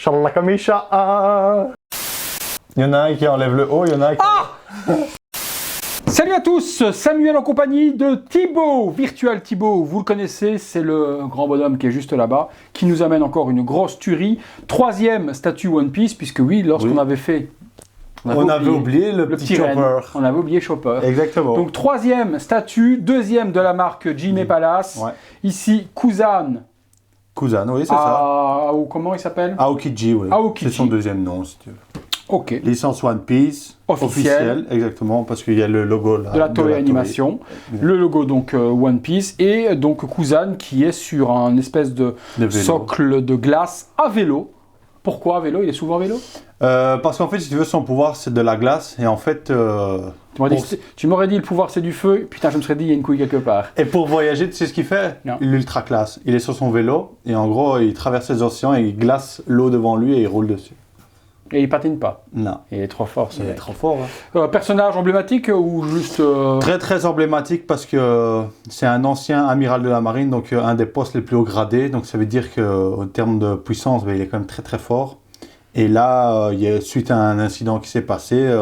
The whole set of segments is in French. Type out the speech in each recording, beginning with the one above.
Shalakamisha. Il y en a un qui enlève le haut, il y en a un qui... Salut à tous, Samuel en compagnie de Thibaut, Virtual Thibaut, vous le connaissez, c'est le grand bonhomme qui est juste là-bas, qui nous amène encore une grosse tuerie. Troisième statut One Piece, puisque oui, lorsqu'on avait fait... On avait oublié le petit Chopper. On avait oublié Chopper. Exactement. Donc troisième statut, deuxième de la marque Jime Palace. Ouais. Ici, Kuzan. Kuzan, oui, c'est ça. Comment il s'appelle? Aokiji, oui. Aokiji. C'est son deuxième nom, si tu veux. Ok. Licence One Piece. Officielle. Exactement, parce qu'il y a le logo là. De la Toei Animation. Le logo donc One Piece. Et donc Kuzan qui est sur un espèce de socle de glace à vélo. Pourquoi à vélo? Il est souvent à vélo? Parce qu'en fait, si tu veux, son pouvoir, c'est de la glace. Et en fait... Tu m'aurais dit le pouvoir, c'est du feu. Putain, je me serais dit, il y a une couille quelque part. Et pour voyager, tu sais ce qu'il fait? L'ultra classe. Il est sur son vélo. Et en gros, il traverse les océans et il glace l'eau devant lui et il roule dessus. Et il patine pas? Non. Il est trop fort, Il est trop fort. Hein. Personnage emblématique ou juste... Très très emblématique parce que c'est un ancien amiral de la marine, donc un des postes les plus haut gradés. Donc ça veut dire qu'en termes de puissance, il est quand même très très fort. Et là, suite à un incident qui s'est passé,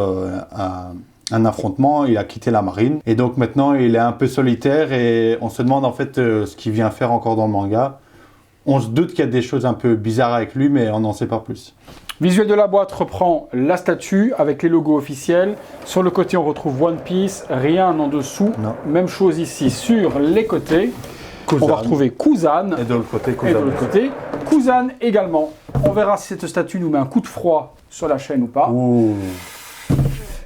un affrontement, il a quitté la marine. Et donc maintenant, il est un peu solitaire et on se demande en fait ce qu'il vient faire encore dans le manga. On se doute qu'il y a des choses un peu bizarres avec lui, mais on n'en sait pas plus. Visuel de la boîte reprend la statue avec les logos officiels. Sur le côté, on retrouve One Piece, rien en dessous. Non. Même chose ici sur les côtés. Kuzan. On va retrouver Kuzan. Et de l'autre côté, Kuzan. Et de l'autre côté, Kuzan également. On verra si cette statue nous met un coup de froid sur la chaîne ou pas. Ouh.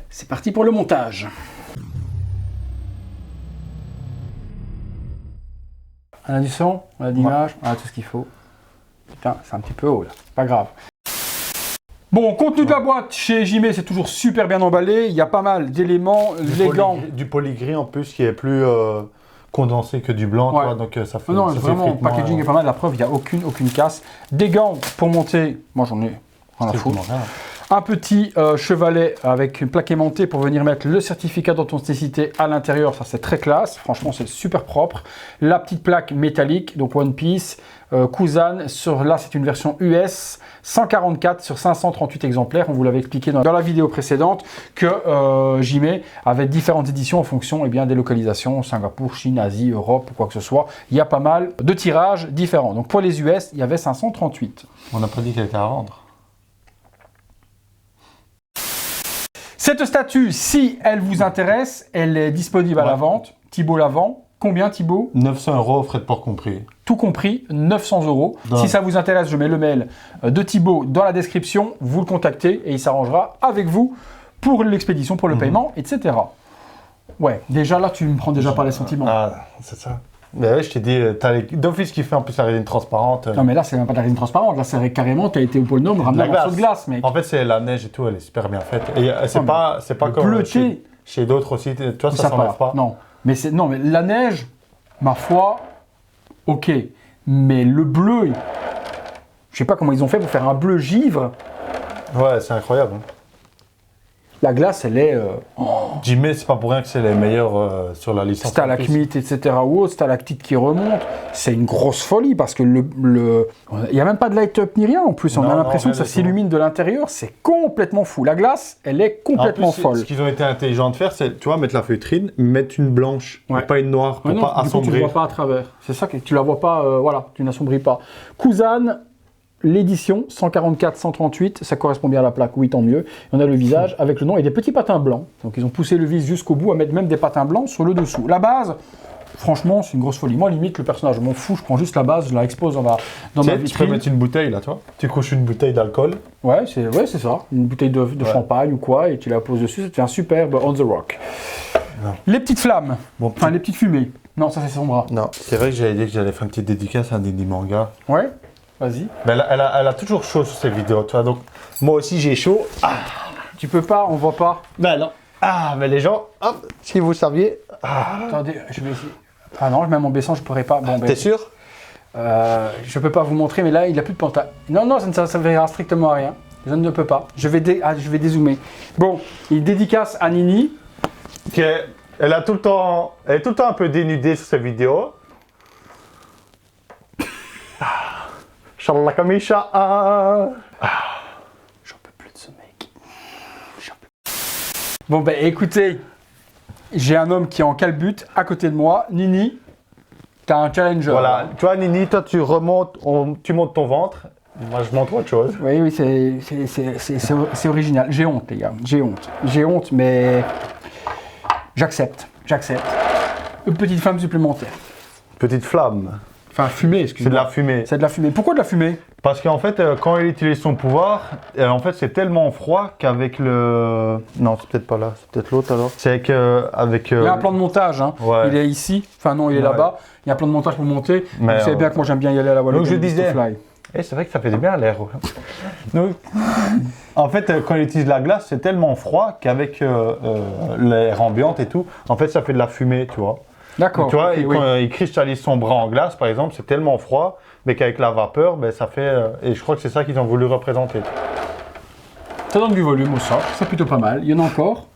C'est parti pour le montage. On a du son, on a de l'image, on a tout ce qu'il faut. Putain, c'est un petit peu haut là, pas grave. Bon, contenu de la boîte chez Jime, c'est toujours super bien emballé. Il y a pas mal d'éléments. Les gants. Du polygris en plus qui est plus condensé que du blanc, ouais. Toi, donc ça fait. Non, ça vraiment, le packaging est pas mal. La preuve, il n'y a aucune casse. Des gants pour monter. Moi, j'en ai rien à foutre. Un petit chevalet avec une plaque aimantée pour venir mettre le certificat d'authenticité à l'intérieur. Ça, c'est très classe. Franchement, c'est super propre. La petite plaque métallique, donc One Piece, Kuzan. Là, c'est une version US, 144 sur 538 exemplaires. On vous l'avait expliqué dans la vidéo précédente que Jime avait différentes éditions en fonction des localisations, Singapour, Chine, Asie, Europe, ou quoi que ce soit. Il y a pas mal de tirages différents. Donc pour les US, il y avait 538. On n'a pas dit qu'elle était à vendre. Cette statue, si elle vous intéresse, elle est disponible à la vente. Thibaut la vend. Combien, Thibaut? 900 €, frais de port compris. Tout compris, 900 €. Si ça vous intéresse, je mets le mail de Thibaut dans la description. Vous le contactez et il s'arrangera avec vous pour l'expédition, pour le paiement, etc. Ouais, déjà là, tu me prends déjà par les sentiments. Ah, c'est ça. Mais ouais, je t'ai dit, t'as d'office qui fait en plus la résine transparente. Non, mais là, c'est même pas de la résine transparente. Là, c'est carrément, t'as été au pôle Nord, ramener un morceau de glace, mec. En fait, c'est la neige et tout, elle est super bien faite. Et c'est pas comme chez d'autres aussi. Toi, ça s'enlève pas. Non. Mais la neige, ma foi, ok. Mais le bleu, je sais pas comment ils ont fait pour faire un bleu givre. Ouais, c'est incroyable. La glace, elle est... Jime, c'est pas pour rien que c'est les meilleurs sur la licence. Stalagmite, etc. ou autre, stalactite qui remonte. C'est une grosse folie parce que il n'y a même pas de light-up ni rien en plus. On a l'impression que ça s'illumine de l'intérieur. C'est complètement fou. La glace, elle est complètement folle. Ce qu'ils ont été intelligents de faire, c'est, tu vois, mettre la feutrine, mettre une blanche, et pas une noire, pour pas assombrir. Tu ne vois pas à travers. C'est ça que tu la vois pas, voilà, tu n'assombris pas. Kuzan, l'édition 144-138, ça correspond bien à la plaque, oui, tant mieux. Et on a le visage avec le nom et des petits patins blancs. Donc ils ont poussé le vis jusqu'au bout à mettre même des patins blancs sur le dessous. La base, franchement, c'est une grosse folie. Moi, limite, le personnage, je m'en fous, je prends juste la base, je la expose dans ma vitrine. Tu peux mettre une bouteille là, toi. Tu couches une bouteille d'alcool. Ouais, c'est ça. Une bouteille de champagne ou quoi, et tu la poses dessus, ça te fait un superbe on the rock. Non. Les petites flammes, enfin les petites fumées. Non, ça c'est son bras. Non, c'est vrai que j'avais dit que j'allais faire une petite dédicace à un des mangas. Ouais. Vas-y. Mais elle a toujours chaud sur ses vidéos, tu vois. Donc, moi aussi, j'ai chaud. Ah. Tu peux pas, on voit pas. Ben non. Ah, mais les gens, hop, si vous saviez. Ah. Attendez, je vais essayer. Ah non, même en baissant, je pourrais pas. Bon, t'es sûr? Je peux pas vous montrer, mais là, il a plus de pantalon. Non, ça ne servira strictement à rien. Je ne peux pas. Je vais dézoomer. Bon, il dédicace à Nini. Elle est tout le temps un peu dénudée sur ses vidéos. Inch'Allah Kamisha. J'en peux plus de ce mec. Bon, ben écoutez, j'ai un homme qui est en calbute à côté de moi. Nini, t'as un challenger. Voilà, tu vois, Nini, toi, tu remontes, tu montes ton ventre. Moi, je montre autre chose. Oui, oui, c'est original. J'ai honte, les gars. J'ai honte. J'ai honte, mais j'accepte. J'accepte. Une petite flamme supplémentaire. Petite flamme. Enfin, fumée, C'est excusez-moi. de la fumée. C'est de la fumée. Pourquoi de la fumée? Parce qu'en fait, quand il utilise son pouvoir, en fait, c'est tellement froid qu'avec le... Non, c'est peut-être pas là, c'est peut-être l'autre alors. C'est avec... Il y a un plan de montage, hein. Ouais. Il est ici. Enfin, non, il est Ouais. là-bas. Il y a un plan de montage pour monter. Mais Vous savez bien que moi, j'aime bien y aller à la voile. donc, je disais... Et c'est vrai que ça fait du bien l'air. Donc, en fait, quand il utilise la glace, c'est tellement froid qu'avec l'air ambiant et tout, en fait, ça fait de la fumée, tu vois. D'accord. Tu vois, ok, quand il cristallise son bras en glace, par exemple, c'est tellement froid, mais qu'avec la vapeur, ben, ça fait... et je crois que c'est ça qu'ils ont voulu représenter. Ça donne du volume au sol. C'est plutôt pas mal. Il y en a encore?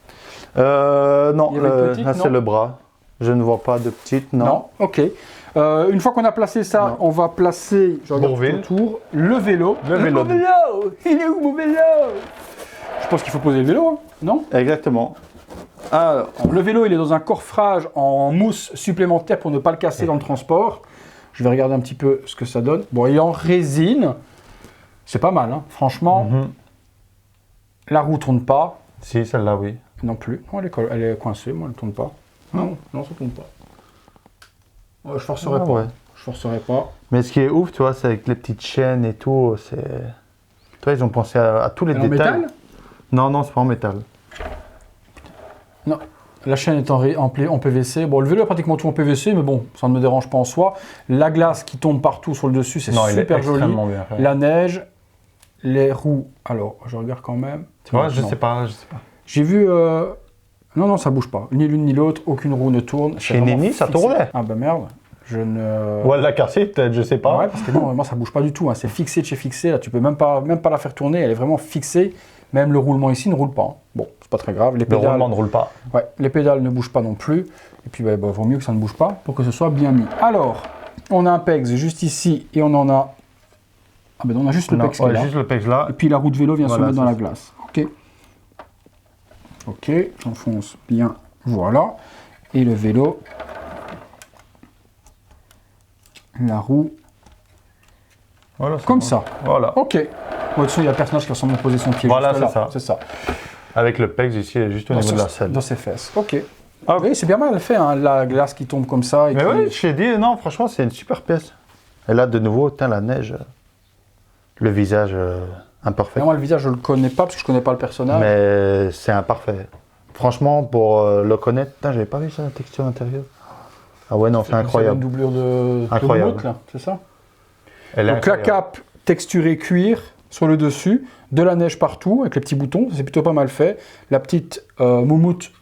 Non, Il y avait une petite, là, non c'est le bras. Je ne vois pas de petite, non. Non. Ok. Une fois qu'on a placé ça, Non. on va placer, je regarde Bourvil. tout autour, le vélo. Le vélo. Mon vélo. Il est où mon vélo? Je pense qu'il faut poser le vélo, hein, non? Exactement. Alors, Le vélo, il est dans un coffrage en mousse supplémentaire pour ne pas le casser dans le transport. Je vais regarder un petit peu ce que ça donne. Bon, il est en résine. C'est pas mal, hein. Franchement. La roue tourne pas. si, celle-là, oui. Non plus. Non, elle est coincée, moi, elle tourne pas. Non, non, ça tourne pas. Ouais, je forcerai Ah pas. ouais. Je forcerai pas. Mais ce qui est ouf, tu vois, c'est avec les petites chaînes et tout, c'est... Tu vois, ils ont pensé à tous les Elle est en détails. métal? Non, non, c'est pas en métal. Non. La chaîne est en PVC. Bon, le vélo est pratiquement tout en PVC, mais bon, ça ne me dérange pas en soi. La glace qui tombe partout sur le dessus, c'est Non, il est super joli. extrêmement bien fait. La neige, les roues. Alors, je regarde quand même. Tu vois, je Non. sais pas, je sais pas. J'ai vu. Non, non, ça bouge pas. Ni l'une ni l'autre, aucune roue ne tourne. Chez C'est vraiment Nini, ça fixé. tournait. Ah bah merde. Je ne. Ou elle l'a cassé, peut-être, je sais pas. Ouais, parce que non, vraiment, ça bouge pas du tout. Hein. C'est fixé de chez fixé. Là, tu peux même pas la faire tourner. Elle est vraiment fixée. Même le roulement ici ne roule pas. Hein. Bon, c'est pas très grave. Les Le pédales, roulement ne roule pas. ouais, les pédales ne bougent pas non plus. Et puis, bah, vaut mieux que ça ne bouge pas pour que ce soit bien mis. Alors, on a un PEX juste ici et on en a. Ah ben, on a juste le Non, PEX qui est ouais, là. juste le PEX là. Et puis la roue de vélo vient Voilà, se mettre dans c'est la glace. Ok. Ok, j'enfonce bien. Voilà. Et le vélo. La roue. Voilà, c'est Comme bon. ça. Voilà. Ok. Bon, de toute façon, il y a le personnage qui ressemble à poser son pied. Voilà, juste là. c'est ça. C'est ça. Avec le PEX ici, elle est juste au niveau de la selle. Dans ses fesses. Ok. Ah, Oui, c'est bien mal fait, hein, la glace qui tombe comme ça. Et mais qui- oui, je t'ai dit, non, franchement, c'est une super pièce. Et là, de nouveau, tain, la neige, le visage imparfait. Mais moi, le visage, je le connais pas parce que je connais pas le personnage. Mais c'est imparfait. Franchement, pour le connaître, putain, j'avais pas vu ça, la texture intérieure. Ah ouais, non, c'est C'est incroyable. une doublure de Incroyable. moumoute, là, c'est ça? Elle est Donc la incroyable. cape texturée cuir sur le dessus, de la neige partout avec les petits boutons, c'est plutôt pas mal fait. La petite moumoute,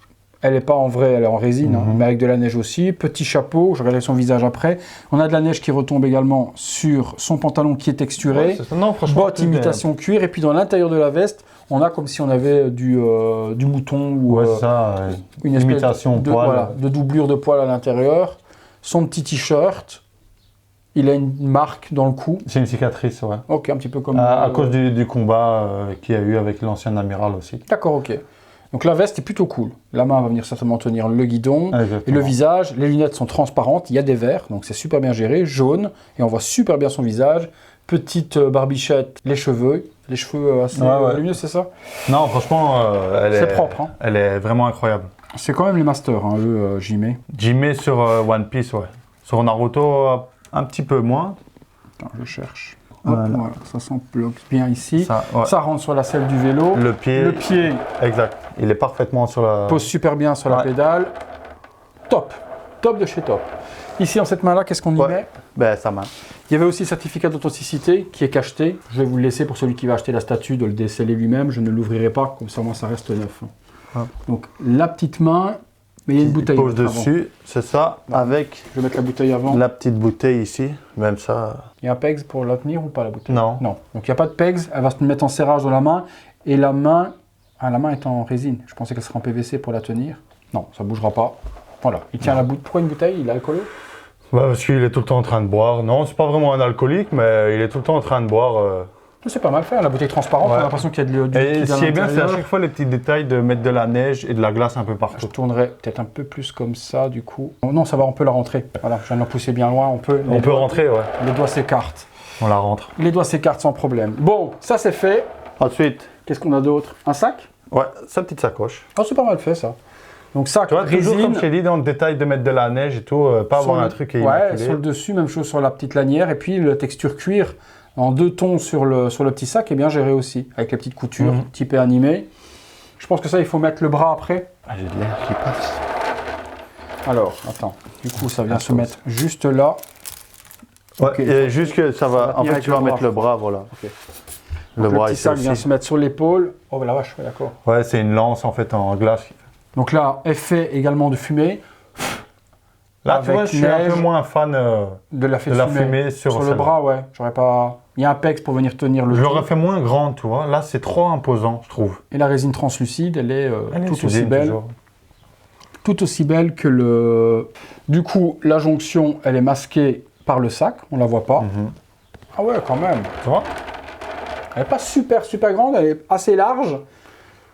elle n'est pas en vrai, elle est en résine, hein, mais avec de la neige aussi. Petit chapeau, je regarderai son visage après. On a de la neige qui retombe également sur son pantalon qui est texturé. Ouais, c'est ça. Non, franchement, Bottes imitation cuir, et puis dans l'intérieur de la veste, on a comme si on avait du mouton ou Ouais, c'est ça. une espèce imitation de, poil. voilà, de doublure de poil à l'intérieur. Son petit t-shirt, il a une marque dans le cou. C'est une cicatrice, ouais. Ok, un petit peu comme... À cause du combat qu'il y a eu avec l'ancien amiral aussi. D'accord, ok. Donc la veste est plutôt cool. La main va venir certainement tenir le guidon. Exactement. Et le visage, les lunettes sont transparentes, il y a des verres, donc c'est super bien géré, jaune, et on voit super bien son visage. Petite barbichette, les cheveux assez Ouais. lumineux, c'est ça? Non, franchement, C'est propre, hein. Elle est vraiment incroyable. C'est quand même les masters, hein, eux, j'y mets. Jimmy sur One Piece, ouais. Sur Naruto, un petit peu moins. Attends, je cherche. Hop, Voilà. voilà, ça s'embloque bien ici. Ça, ouais. Ça rentre sur la selle du vélo. Le pied, Le pied exact. Il est parfaitement sur la... pose super bien sur la Ouais. pédale. Top. Top de chez top. Ici, en cette main-là, qu'est-ce qu'on y Ouais. met? Ben, sa main. Il y avait aussi le certificat d'authenticité qui est cacheté. Je vais vous le laisser pour celui qui va acheter la statue de le déceler lui-même. Je ne l'ouvrirai pas, comme ça, moi, ça reste neuf. Ah. Donc, la petite main, mais il y a une bouteille. Il pose avant. dessus, c'est ça, avec Je vais mettre la bouteille avant. la petite bouteille ici. Même ça... Il y a un PEGS pour la tenir ou pas, la bouteille? Non. Non. Donc, il n'y a pas de PEGS. Elle va se mettre en serrage dans la main. Et la main est en résine. Je pensais qu'elle serait en PVC pour la tenir. Non, ça ne bougera pas. Voilà. Il tient la bouteille. Pourquoi une bouteille? Il est alcoolo? Bah, parce qu'il est tout le temps en train de boire. Non, c'est pas vraiment un alcoolique, mais il est tout le temps en train de boire. C'est pas mal fait, la bouteille transparente, on a l'impression qu'il y a du Et liquide ce à qui est bien, c'est à l'intérieur. chaque fois les petits détails de mettre de la neige et de la glace un peu Je partout. tournerai peut-être un peu plus comme ça, du coup. Oh, non, ça va, on peut la rentrer. Voilà, je viens de la pousser bien loin, on peut. On peut rentrer, ouais. Les doigts s'écartent. On la rentre. Les doigts s'écartent sans problème. Bon, ça c'est fait. Ensuite, Qu'est-ce qu'on a d'autre? Un sac? ouais, sa petite sacoche. Oh, c'est pas mal fait ça. Donc sac, Tu vois, toujours résine. comme je t'ai dit, dans le détail de mettre de la neige et tout, pas avoir un truc qui est Ouais, immaculé. sur le dessus, même chose sur la petite lanière. Et puis la texture cuir en 2 tons sur le petit sac est bien géré aussi, avec les petites coutures typées animées. Je pense que ça, il faut mettre le bras après. Ah, j'ai de l'air qui passe. Alors, attends. Du coup, ça vient se mettre juste là. Ouais, Ok. et juste que ça va. En tenir fait, avec tu vas le mettre bras. le bras, voilà. Ok. Le Donc, le bras petit ici sac vient aussi. se mettre sur l'épaule. Oh, bah la vache, ouais, d'accord. Ouais, c'est une lance en fait en glace. Donc là, effet également de fumée. Là, tu Avec vois, je suis un neige. peu moins fan. De la De la fumée sur le celle-là. bras, ouais. J'aurais pas. Il y a un pex pour venir tenir le Je tout. l'aurais fait moins grande, tu vois. Là, c'est trop imposant, je trouve. Et la résine translucide, elle est Elle est tout aussi sublime, belle. toujours. Tout aussi belle que le. Du coup, la jonction, elle est masquée par le sac, on la voit pas. Ah ouais, quand même. Tu vois? Elle n'est pas super grande, elle est assez large,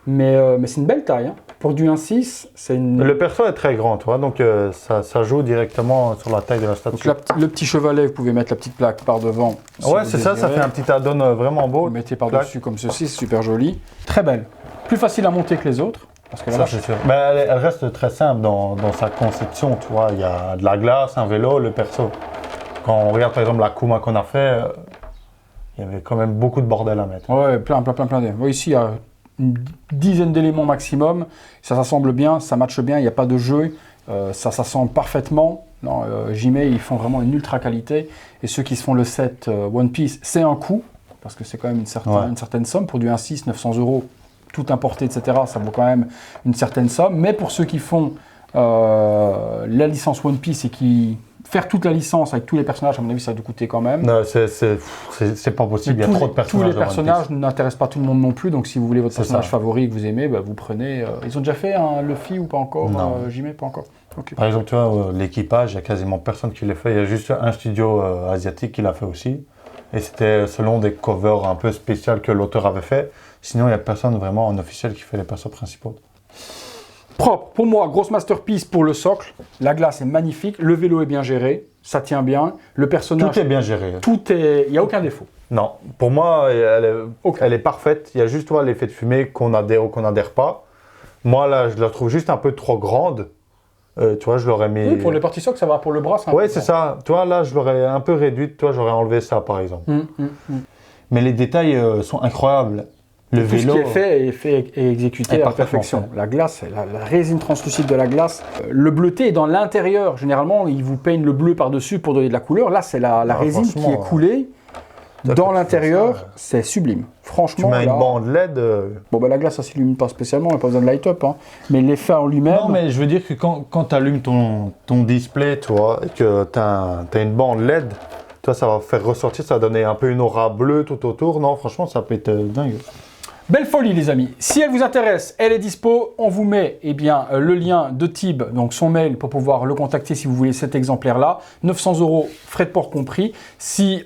mais c'est une belle taille. Hein. Pour du 1.6, c'est une. Le perso est très grand, tu vois. Donc, ça joue directement sur la taille de la Donc statue. le petit chevalet, vous pouvez mettre la petite plaque par devant. si Ouais, vous c'est ça, ça désirez. fait un petit add-on vraiment beau. Vous mettez par-dessus comme ceci, c'est super joli. Très belle. Plus facile à monter que les autres. Parce que là, Ça, c'est sûr. Mais elle reste très simple dans sa conception, tu vois. Il y a de la glace, un vélo, le perso. Quand on regarde par exemple la Kuma qu'on a fait, il y avait quand même beaucoup de bordel à mettre. ouais, plein. Bon, ici, il y a une dizaine d'éléments maximum. Ça s'assemble bien, ça matche bien, il n'y a pas de jeu. Ça s'assemble parfaitement. Non, Jimé, ils font vraiment une ultra qualité. Et ceux qui se font le set One Piece, c'est un coût. Parce que c'est quand même une certaine somme. Pour du 1.6, 900 €, tout importé, etc., ça vaut quand même une certaine somme. Mais pour ceux qui font la licence One Piece et qui faire toute la licence avec tous les personnages, à mon avis, ça a dû coûter quand même. Non, c'est pas possible, il y a trop de personnages. Tous les dans One personnages Piece. n'intéressent pas tout le monde non plus, donc si vous voulez votre C'est personnage ça. favori que vous aimez, bah, vous prenez. Ils ont déjà fait un Luffy ou pas encore? Non. Jimé, pas encore. Ok. Par exemple, tu vois, l'équipage, il n'y a quasiment personne qui l'a fait. Il y a juste un studio asiatique qui l'a fait aussi. Et c'était selon des covers un peu spéciales que l'auteur avait fait. Sinon, il n'y a personne vraiment en officiel qui fait les persos principaux. Propre, pour moi, grosse masterpiece pour le socle. La glace est magnifique, le vélo est bien géré, ça tient bien. Le personnage, Tout est bien géré. il n'y a aucun défaut. Non, pour moi, elle est parfaite. Il y a juste toi, l'effet de fumée qu'on adhère ou qu'on n'adhère pas. Moi, là, je la trouve juste un peu trop grande. Tu vois, je l'aurais mis. Oui, pour les parties socle, ça va. Pour le bras, c'est un Ouais, peu c'est grand. ça. Toi, là, je l'aurais un peu réduite. Toi, j'aurais enlevé ça, par exemple. Mais les détails sont incroyables. Le Tout vélo. ce qui est fait et exécuté est à la parfaitement perfection. fait. La glace, la résine translucide de la glace. Le bleuté est dans l'intérieur. Généralement, ils vous peignent le bleu par-dessus pour donner de la couleur. Là, c'est la résine qui franchement, est coulée. toi, Dans quand tu fais l'intérieur, ça, c'est sublime. Tu Franchement, mets là- une bande LED. Bon, bah, la glace, ça s'illumine pas spécialement, il n'y a pas besoin de light-up. Hein. Mais l'effet en lui-même, Non, mais je veux dire que quand tu allumes ton display, tu vois, et que tu as une bande LED, toi, ça va faire ressortir, ça va donner un peu une aura bleue tout autour. Non, franchement, ça peut être dingue. belle folie, les amis. Si elle vous intéresse, elle est dispo. On vous met le lien de Tib, donc son mail, pour pouvoir le contacter si vous voulez cet exemplaire-là. 900 €, frais de port compris. Si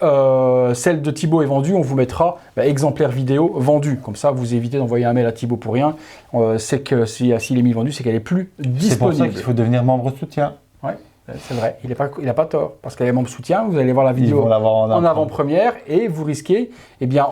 celle de Thibaut est vendue, on vous mettra exemplaire vidéo vendu. Comme ça, vous évitez d'envoyer un mail à Thibaut pour rien. C'est que s'il est mis vendu, c'est qu'elle est plus C'est pour ça disponible. qu'il faut devenir membre de soutien. Ouais, c'est vrai. Il n'a pas tort. Parce qu'elle est membre soutien, vous allez voir la Ils vidéo vont l'avoir en avant-première et vous risquez,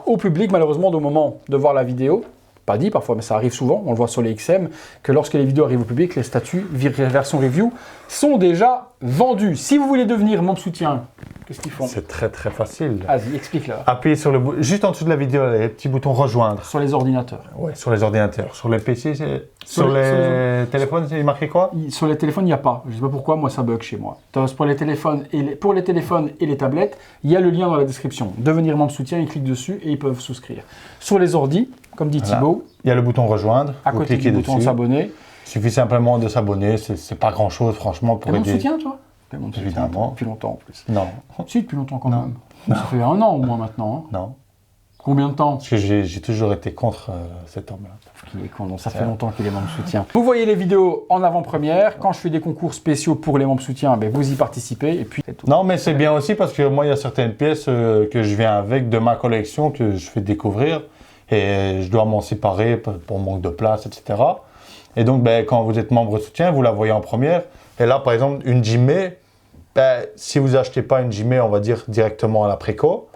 au public, malheureusement, au moment de voir la vidéo, pas dit parfois, mais ça arrive souvent, on le voit sur les XM, que lorsque les vidéos arrivent au public, les statuts version review sont déjà vendus. Si vous voulez devenir membre soutien, qu'est-ce qu'ils font? C'est très très facile. Vas-y, explique-leur. Appuyez sur le bouton, juste en dessous de la vidéo, il y a les petits boutons rejoindre. Sur les ordinateurs. Ouais, sur les ordinateurs. Sur les PC, Sur sur les- les téléphones, c'est marqué quoi? Sur les téléphones, il n'y a pas. Je ne sais pas pourquoi, moi ça bug chez moi. Pour les téléphones et les tablettes, il y a le lien dans la description. Devenir membre soutien, ils cliquent dessus et ils peuvent souscrire. Sur les ordis, comme dit Voilà. Thibaut, Il y a le bouton rejoindre. à vous côté cliquez du bouton dessus. s'abonner. Il suffit simplement de s'abonner, c'est pas grand chose franchement T'es pour membre aider. soutien, toi? T'es membre soutien, Évidemment. depuis longtemps en plus. Non, Si, depuis longtemps quand Non. même. Ça fait 1 an au moins maintenant. Hein. non. Combien de temps? Parce que j'ai toujours été contre cet homme-là. Il est con, donc ça fait longtemps qu'il est membre soutien. Vous voyez les vidéos en avant-première. Quand je fais des concours spéciaux pour les membres soutien, ben, vous y participez. Et puis, c'est tout. Non, mais c'est bien aussi parce que moi, il y a certaines pièces que je viens avec de ma collection que je fais découvrir et je dois m'en séparer pour manque de place, etc. Et donc, ben, quand vous êtes membre soutien, vous la voyez en première. Et là, par exemple, une Jimé, ben, si vous achetez pas une Jimé, on va dire directement à la préco,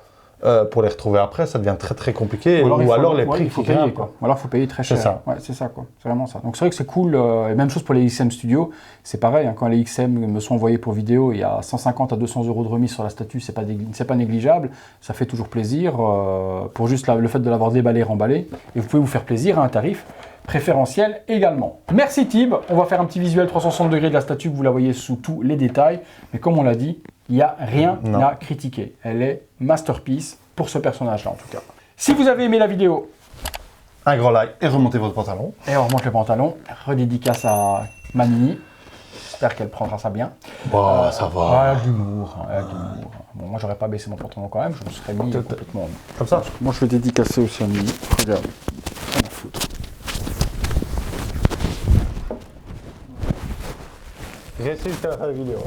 pour les retrouver après, ça devient très très compliqué. Ou alors les prix il faut payer, quoi. Ou alors il faut payer très cher. C'est ça. Ouais, c'est ça, quoi. C'est vraiment ça. Donc c'est vrai que c'est cool. Et même chose pour les XM Studio. C'est pareil, hein, quand les XM me sont envoyés pour vidéo, il y a 150 à 200 euros de remise sur la statue. C'est pas négligeable. Ça fait toujours plaisir. Pour juste le fait de l'avoir déballé, remballé. Et vous pouvez vous faire plaisir à un tarif préférentiel également. Merci Tib. On va faire un petit visuel 360 degrés de la statue que vous la voyez sous tous les détails. Mais comme on l'a dit, il n'y a rien à critiquer. Elle est masterpiece pour ce personnage-là en tout cas. Si vous avez aimé la vidéo, un grand like et remontez votre pantalon. Et on remonte le pantalon. Redédicace à Manini. J'espère qu'elle prendra ça bien. Bon, ça va. D'humour. Bon, moi j'aurais pas baissé mon pantalon quand même. Je me serais mis complètement. Comme ça. Moi je vais dédicacer aussi à Manini. Regarde. On va foutre. Réussite à la vidéo.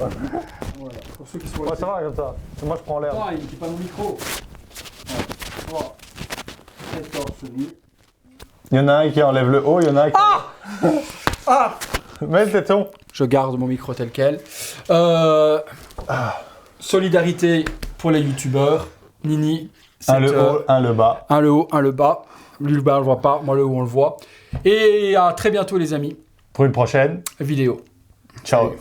Voilà. Pour ceux qui sont ça va comme ça. Moi je prends l'air. Ah, il n'est pas mon micro. Voilà. C'est torse nu. Il y en a un qui enlève le haut, il y en a un qui... Mets le téton. Je garde mon micro tel quel. Solidarité pour les youtubeurs. Nini. Un le haut, un le bas. Un le haut, un le bas. Lui le bas on le voit pas, moi le haut on le voit. Et à très bientôt les amis. Pour une prochaine vidéo. Ciao. Salut.